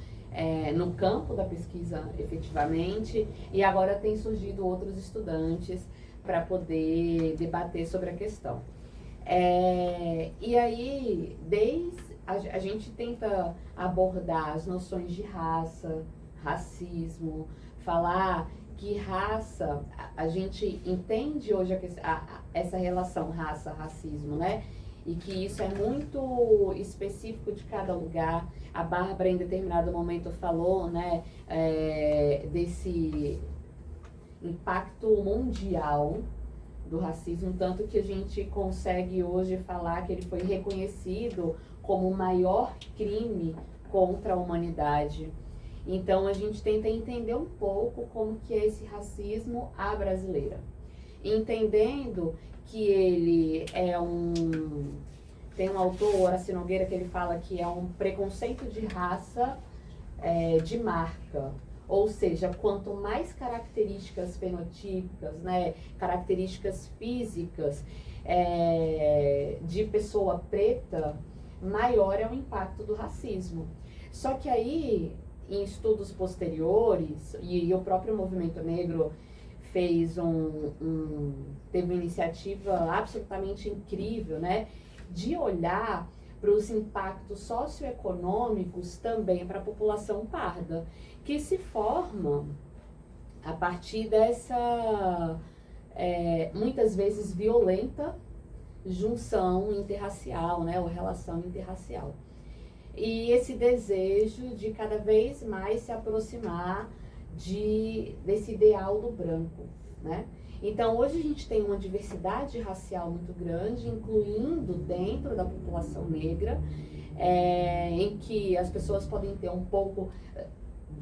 no campo da pesquisa efetivamente, e agora tem surgido outros estudantes para poder debater sobre a questão. E aí, a gente tenta abordar as noções de raça, racismo, falar que raça, a gente entende hoje essa relação raça-racismo, né? E que isso é muito específico de cada lugar. A Bárbara, em determinado momento, falou, né, desse impacto mundial do racismo, tanto que a gente consegue hoje falar que ele foi reconhecido como o maior crime contra a humanidade. Então, a gente tenta entender um pouco como que é esse racismo à brasileira. Entendendo que ele tem um autor, Horácio Nogueira, que ele fala que é um preconceito de raça de marca. Ou seja, quanto mais características fenotípicas, né, características físicas de pessoa preta, maior é o impacto do racismo. Só que aí, em estudos posteriores, e o próprio movimento negro teve uma iniciativa absolutamente incrível, né, de olhar para os impactos socioeconômicos também para a população parda, que se forma a partir dessa, muitas vezes violenta, junção interracial, né, ou relação interracial. E esse desejo de cada vez mais se aproximar desse ideal do branco, né? Então, hoje a gente tem uma diversidade racial muito grande, incluindo dentro da população negra, em que as pessoas podem ter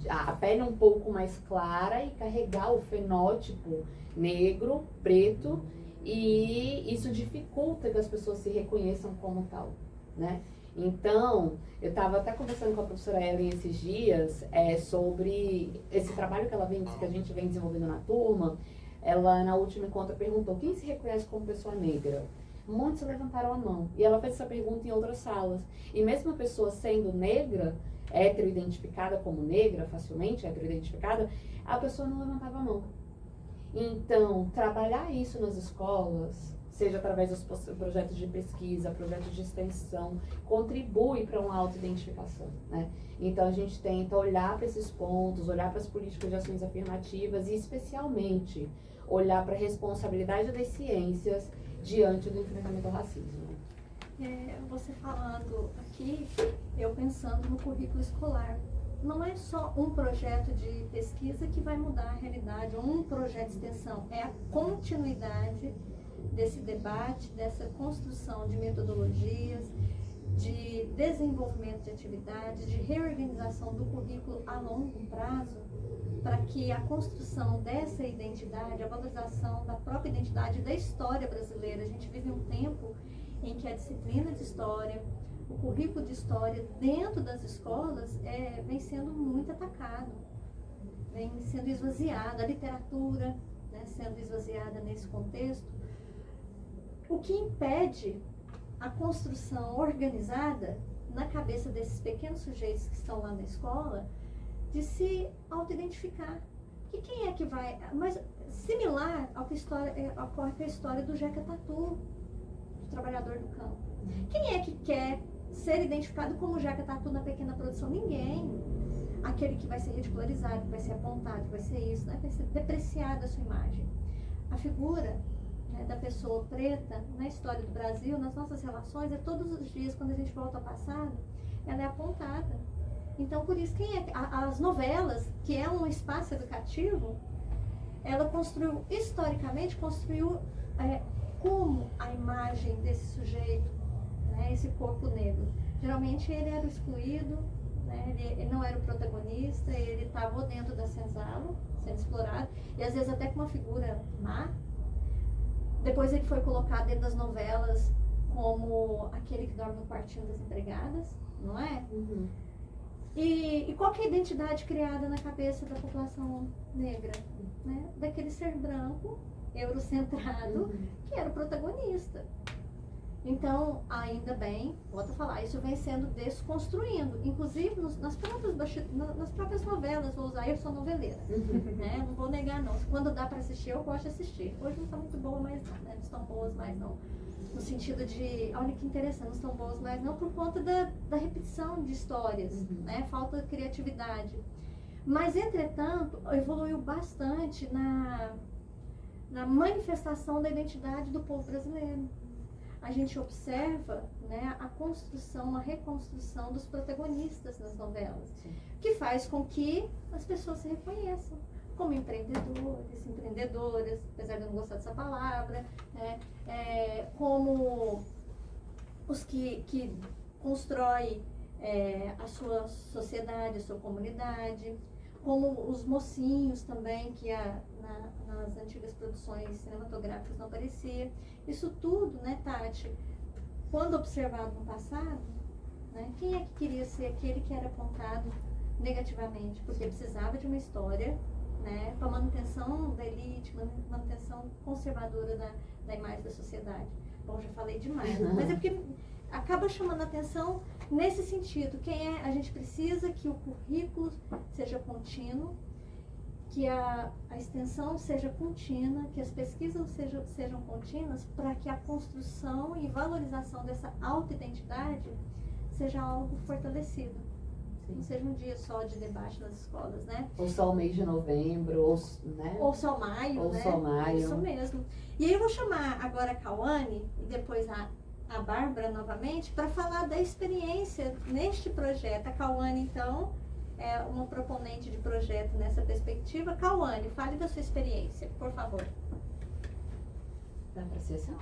a pele um pouco mais clara e carregar o fenótipo negro, preto, e isso dificulta que as pessoas se reconheçam como tal, né? Então, eu estava até conversando com a professora Ellen esses dias sobre esse trabalho que a gente vem desenvolvendo na turma. Ela, na última encontro, perguntou: quem se reconhece como pessoa negra? Muitos levantaram a mão. E ela fez essa pergunta em outras salas. E mesmo a pessoa sendo negra, heteroidentificada como negra, facilmente heteroidentificada, a pessoa não levantava a mão. Então, trabalhar isso nas escolas, seja através dos projetos de pesquisa, projetos de extensão, contribui para uma autoidentificação, né? Então, a gente tenta olhar para esses pontos, olhar para as políticas de ações afirmativas e, especialmente, olhar para a responsabilidade das ciências diante do enfrentamento ao racismo. Você falando aqui, eu pensando no currículo escolar. Não é só um projeto de pesquisa que vai mudar a realidade, ou um projeto de extensão, é a continuidade desse debate, dessa construção de metodologias, de desenvolvimento de atividades, de reorganização do currículo a longo prazo, para que a construção dessa identidade, a valorização da própria identidade da história brasileira. A gente vive um tempo em que a disciplina de história, o currículo de história dentro das escolas vem sendo muito atacado, vem sendo esvaziado, a literatura, né, sendo esvaziada nesse contexto, o que impede a construção organizada na cabeça desses pequenos sujeitos que estão lá na escola de se auto-identificar. E quem é que vai... Mas similar ao que ocorre com a história do Jeca Tatu, do trabalhador do campo. Quem é que quer ser identificado como Jeca Tatu na pequena produção? Ninguém. Aquele que vai ser ridicularizado, que vai ser apontado, que vai ser isso, né? Vai ser depreciada a sua imagem. A figura, né, da pessoa preta na história do Brasil, nas nossas relações, todos os dias, quando a gente volta ao passado, ela é apontada. Então, por isso, as novelas, que é um espaço educativo, ela historicamente construiu como a imagem desse sujeito, né, esse corpo negro. Geralmente ele era o excluído, né, ele não era o protagonista, ele estava dentro da senzala, sendo explorado, e às vezes até com uma figura má. Depois ele foi colocado dentro das novelas como aquele que dorme no quartinho das empregadas, não é? Uhum. E qual que é a identidade criada na cabeça da população negra? Né? Daquele ser branco, eurocentrado, que era o protagonista. Então, ainda bem, volto a falar, isso vem sendo desconstruindo, inclusive nas próprias novelas. Vou usar, eu sou noveleira, né? Não vou negar não, quando dá para assistir, eu gosto de assistir. Hoje não está muito boa mais não, né? Não estão boas mais não, no sentido de, olha que interessante, não estão boas mais não, por conta da repetição de histórias, né? Falta de criatividade. Mas, entretanto, evoluiu bastante na manifestação da identidade do povo brasileiro. A gente observa, né, a construção, a reconstrução dos protagonistas nas novelas, que faz com que as pessoas se reconheçam como empreendedores, empreendedoras, apesar de eu não gostar dessa palavra, né, como os que constroem a sua sociedade, a sua comunidade, como os mocinhos também, que nas antigas produções cinematográficas não aparecia. Isso tudo, né, Tati, quando observado no passado, né, quem é que queria ser aquele que era apontado negativamente? Porque precisava de uma história, né, para manutenção da elite, manutenção conservadora da imagem da sociedade. Bom, já falei demais, mas é porque acaba chamando a atenção nesse sentido. A gente precisa que o currículo seja contínuo, que a extensão seja contínua, que as pesquisas sejam contínuas, para que a construção e valorização dessa autoidentidade seja algo fortalecido. Não seja um dia só de debate nas escolas, né? Ou só o mês de novembro, ou, né? Ou só maio, Ou né? só maio. Isso mesmo. E aí eu vou chamar agora a Cauane e depois a Bárbara novamente para falar da experiência neste projeto. A Cauane, então, é uma proponente de projeto nessa perspectiva. Cauane, fale da sua experiência, por favor. Dá para ser assim?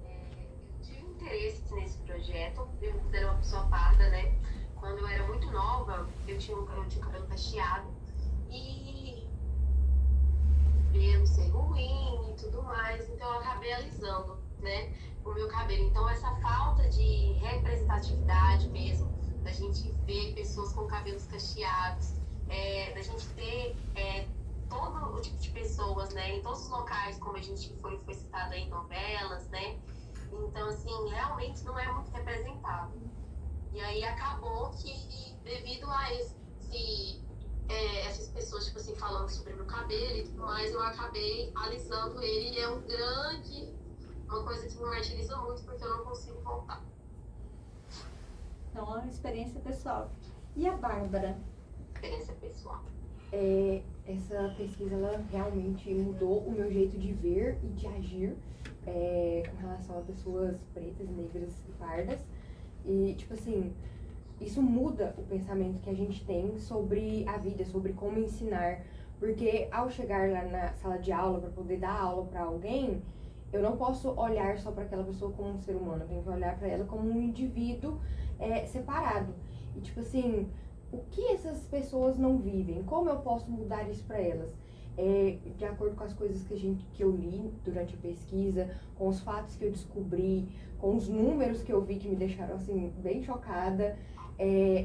Eu tive interesse nesse projeto, eu me considero uma pessoa parda, né? Quando eu era muito nova, eu tinha cabelo cacheado e pelo ser ruim e tudo mais, então eu acabei alisando, né, o meu cabelo. Então essa falta de representatividade mesmo, da gente ver pessoas com cabelos cacheados, da gente ter todo o tipo de pessoas, né, em todos os locais, como a gente foi citado aí em novelas, né, então assim, realmente não é muito representado. E aí acabou que, devido a essas pessoas, tipo assim, falando sobre meu cabelo e tudo mais, eu acabei alisando ele. E é uma coisa que me martiriza muito, porque eu não consigo voltar. Então, é uma experiência pessoal. E a Bárbara? Experiência pessoal. Essa pesquisa, ela realmente mudou o meu jeito de ver e de agir com relação a pessoas pretas, negras e pardas. E, tipo assim, isso muda o pensamento que a gente tem sobre a vida, sobre como ensinar. Porque ao chegar lá na sala de aula para poder dar aula para alguém, eu não posso olhar só para aquela pessoa como um ser humano. Eu tenho que olhar para ela como um indivíduo separado. E, tipo assim, o que essas pessoas não vivem? Como eu posso mudar isso para elas? De acordo com as coisas que eu li durante a pesquisa, com os fatos que eu descobri, com os números que eu vi que me deixaram assim bem chocada,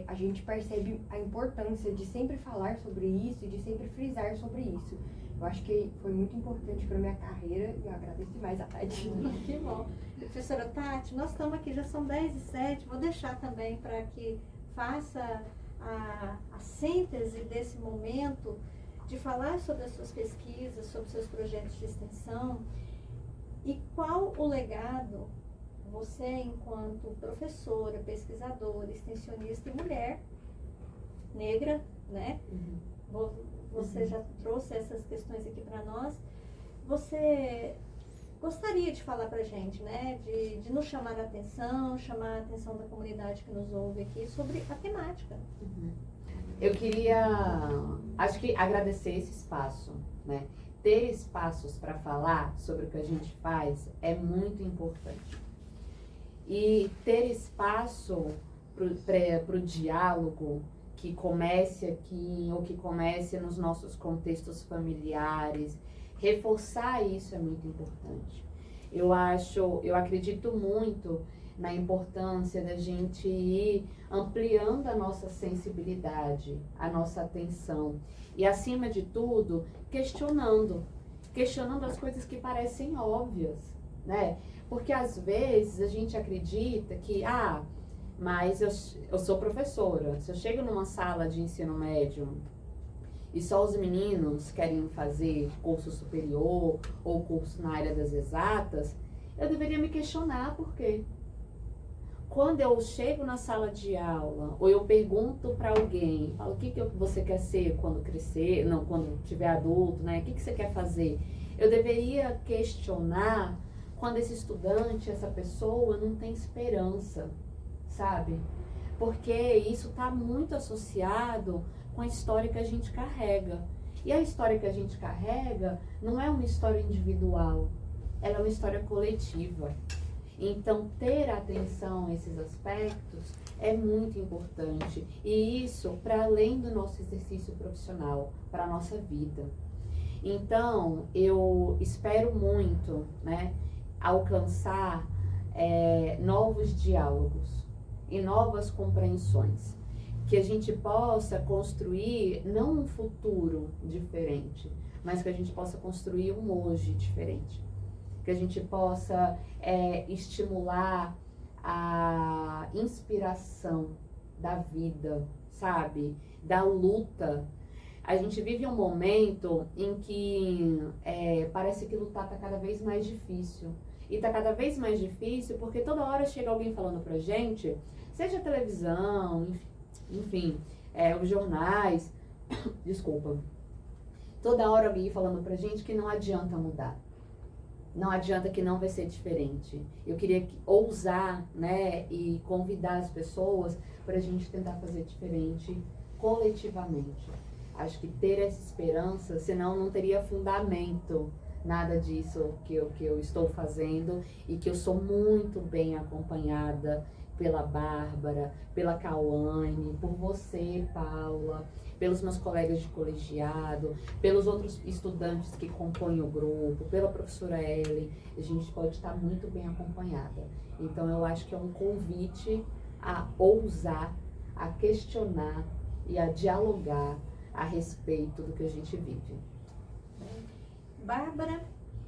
a gente percebe a importância de sempre falar sobre isso e de sempre frisar sobre isso. Eu acho que foi muito importante para minha carreira e eu agradeço demais a Tati. Que bom. Professora Tati, nós estamos aqui, já são 10h07, vou deixar também para que faça a síntese desse momento de falar sobre as suas pesquisas, sobre seus projetos de extensão e qual o legado você, enquanto professora, pesquisadora, extensionista e mulher negra, né? Você já trouxe essas questões aqui para nós. Você gostaria de falar para a gente, né? De nos chamar a atenção da comunidade que nos ouve aqui sobre a temática. Eu queria, acho que agradecer esse espaço, né? Ter espaços para falar sobre o que a gente faz é muito importante. E ter espaço para o diálogo que comece aqui ou que comece nos nossos contextos familiares, reforçar isso é muito importante. Eu acredito muito na importância da gente ir ampliando a nossa sensibilidade, a nossa atenção e, acima de tudo, questionando as coisas que parecem óbvias, né? Porque às vezes a gente acredita que, mas eu sou professora, se eu chego numa sala de ensino médio e só os meninos querem fazer curso superior ou curso na área das exatas, eu deveria me questionar por quê. Quando eu chego na sala de aula, ou eu pergunto para alguém, falo, o que você quer ser quando crescer, quando tiver adulto, né? O que você quer fazer? Eu deveria questionar quando esse estudante, essa pessoa não tem esperança, sabe? Porque isso está muito associado com a história que a gente carrega. E a história que a gente carrega não é uma história individual, ela é uma história coletiva. Então, ter atenção a esses aspectos é muito importante. E isso para além do nosso exercício profissional, para a nossa vida. Então, eu espero muito, né, alcançar novos diálogos e novas compreensões. Que a gente possa construir não um futuro diferente, mas que a gente possa construir um hoje diferente. Que a gente possa estimular a inspiração da vida, sabe? Da luta. A gente vive um momento em que parece que lutar tá cada vez mais difícil. E tá cada vez mais difícil porque toda hora chega alguém falando pra gente, seja televisão, enfim, os jornais, desculpa. Toda hora alguém falando pra gente que não adianta mudar. Não adianta, que não vai ser diferente. Eu queria ousar, né, e convidar as pessoas pra gente tentar fazer diferente coletivamente. Acho que ter essa esperança, senão não teria fundamento nada disso que eu estou fazendo, e que eu sou muito bem acompanhada pela Bárbara, pela Cauane, por você, Paula, pelos meus colegas de colegiado, pelos outros estudantes que compõem o grupo, pela professora Ellen. A gente pode estar muito bem acompanhada. Então eu acho que é um convite a ousar, a questionar e a dialogar a respeito do que a gente vive. Bárbara,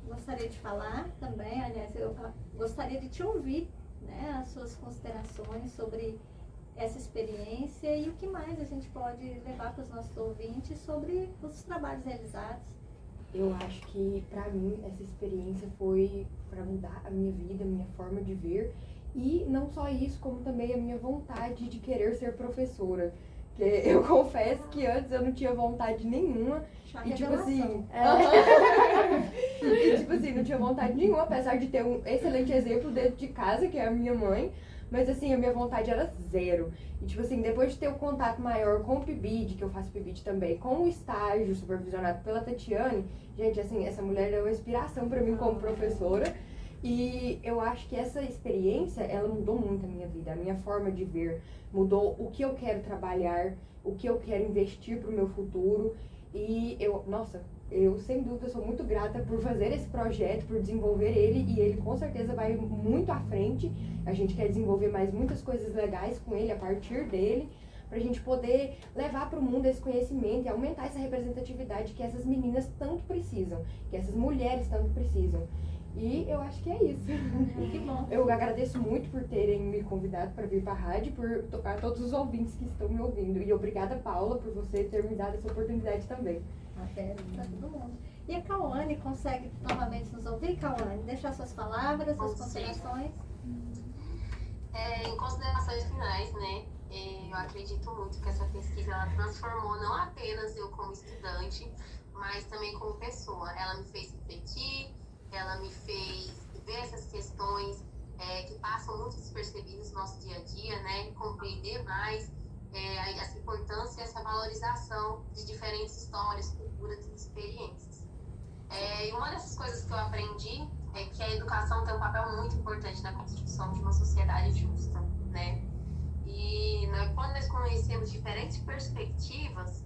gostaria de falar também, aliás, eu gostaria de te ouvir, né, as suas considerações sobre essa experiência e o que mais a gente pode levar para os nossos ouvintes sobre os trabalhos realizados. Eu acho que, para mim, essa experiência foi para mudar a minha vida, a minha forma de ver, e não só isso, como também a minha vontade de querer ser professora. Porque eu confesso que antes eu não tinha vontade nenhuma. E tipo assim, e tipo assim, não tinha vontade nenhuma, apesar de ter um excelente exemplo dentro de casa, que é a minha mãe. Mas assim, a minha vontade era zero. E tipo assim, depois de ter um contato maior com o PIBID, que eu faço PIBID também, com o estágio supervisionado pela Tatiane, gente, assim, essa mulher é uma inspiração pra mim como professora. E eu acho que essa experiência, ela mudou muito a minha vida, a minha forma de ver, mudou o que eu quero trabalhar, o que eu quero investir pro meu futuro. E eu sem dúvida sou muito grata por fazer esse projeto, por desenvolver ele, e ele com certeza vai muito à frente. A gente quer desenvolver mais muitas coisas legais com ele a partir dele, pra gente poder levar para o mundo esse conhecimento e aumentar essa representatividade que essas meninas tanto precisam, que essas mulheres tanto precisam. E eu acho que é isso. Que bom. Eu agradeço muito por terem me convidado para vir para a rádio, por tocar todos os ouvintes que estão me ouvindo. E obrigada, Paula, por você ter me dado essa oportunidade também. Até para todo mundo. E a Cauane consegue novamente nos ouvir, Cauane? Deixar suas palavras, suas considerações. Em considerações finais, né? Eu acredito muito que essa pesquisa ela transformou não apenas eu como estudante, mas também como pessoa. Ela me fez refletir, ela me fez ver essas questões que passam muito despercebidas no nosso dia a dia, né? Compreender mais essa importância e essa valorização de diferentes histórias, culturas e experiências. E uma dessas coisas que eu aprendi é que a educação tem um papel muito importante na construção de uma sociedade justa, né? E quando nós conhecemos diferentes perspectivas,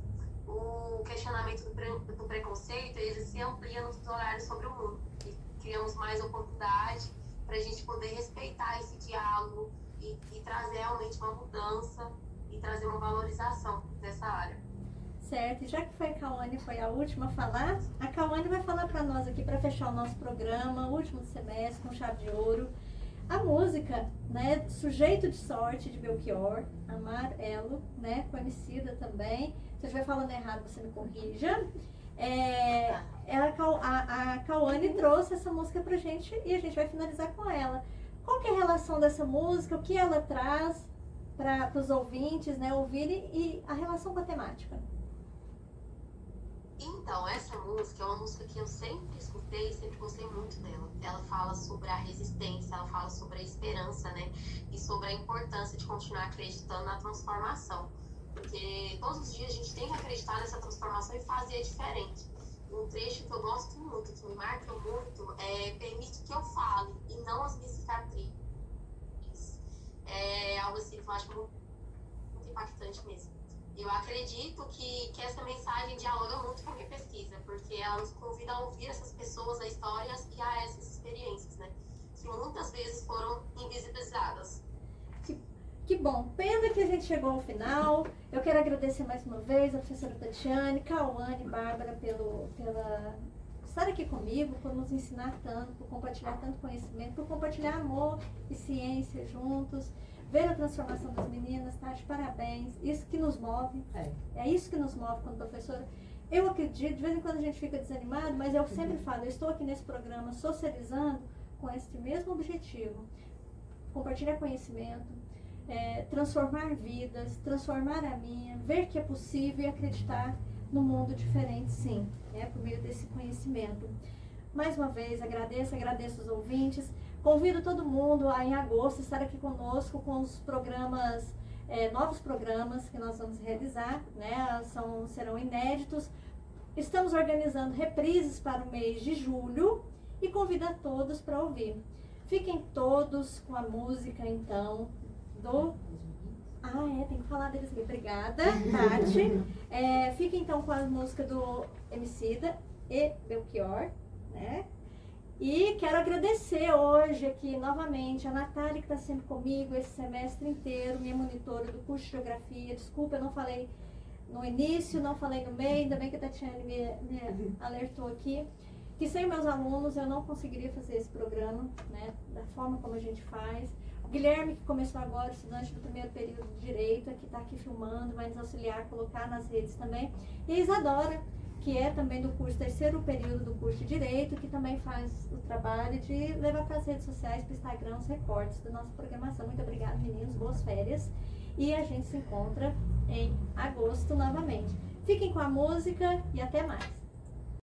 o questionamento do preconceito, ele se amplia nos horários sobre o mundo. E criamos mais oportunidade para a gente poder respeitar esse diálogo e trazer realmente uma mudança e trazer uma valorização dessa área. Certo, e já que a Cauane foi a última a falar, a Cauane vai falar para nós aqui, para fechar o nosso programa, o último semestre, com chave de ouro, a música, né, Sujeito de Sorte, de Belchior, Amarelo, né, conhecida também. Se eu estiver falando errado, você me corrija. A Cauane trouxe essa música pra gente e a gente vai finalizar com ela. Qual que é a relação dessa música, o que ela traz para os ouvintes, né, ouvirem, e a relação com a temática? Então, essa música é uma música que eu sempre escutei e sempre gostei muito dela. Ela fala sobre a resistência, ela fala sobre a esperança, né? E sobre a importância de continuar acreditando na transformação. Porque todos os dias a gente tem que acreditar nessa transformação e fazer diferente. Um trecho que eu gosto muito, que me marca muito, permite que eu fale e não as minhas cicatrizes. É algo assim que eu acho muito impactante mesmo. Eu acredito que essa mensagem dialoga muito com a minha pesquisa, porque ela nos convida a ouvir essas pessoas, as histórias e a essas experiências, né? Que muitas vezes foram invisibilizadas. Que bom, pena que a gente chegou ao final. Eu quero agradecer mais uma vez a professora Tatiane, Cauane, Bárbara pela estar aqui comigo, por nos ensinar tanto, por compartilhar tanto conhecimento, por compartilhar amor e ciência juntos. ver a transformação das meninas, Tati, parabéns. Isso que nos move. É isso que nos move como professora. Eu acredito, de vez em quando a gente fica desanimado, mas eu sempre falo, eu estou aqui nesse programa socializando com esse mesmo objetivo. Compartilhar conhecimento, transformar vidas, transformar a minha, ver que é possível e acreditar no mundo diferente, sim, por meio desse conhecimento. Mais uma vez, agradeço os ouvintes. Convido todo mundo a, em agosto, estar aqui conosco com os programas, novos programas que nós vamos realizar, né? Serão inéditos. Estamos organizando reprises para o mês de julho e convido a todos para ouvir. Fiquem todos com a música, então, tem que falar deles aqui. Obrigada, Tati. Fiquem, então, com a música do Emicida e Belchior, né? E quero agradecer hoje aqui, novamente, a Natália, que está sempre comigo esse semestre inteiro, minha monitora do curso de Geografia. Desculpa, eu não falei no início, não falei no meio, ainda bem que a Tatiane me alertou aqui. Que sem meus alunos eu não conseguiria fazer esse programa, né, da forma como a gente faz. O Guilherme, que começou agora, estudante do primeiro período de Direito, que está aqui filmando, vai nos auxiliar a colocar nas redes também. E a Isadora, que é também do curso, terceiro período do curso de Direito, que também faz o trabalho de levar para as redes sociais, para o Instagram, os recortes da nossa programação. Muito obrigada, meninos, boas férias. E a gente se encontra em agosto novamente. Fiquem com a música e até mais.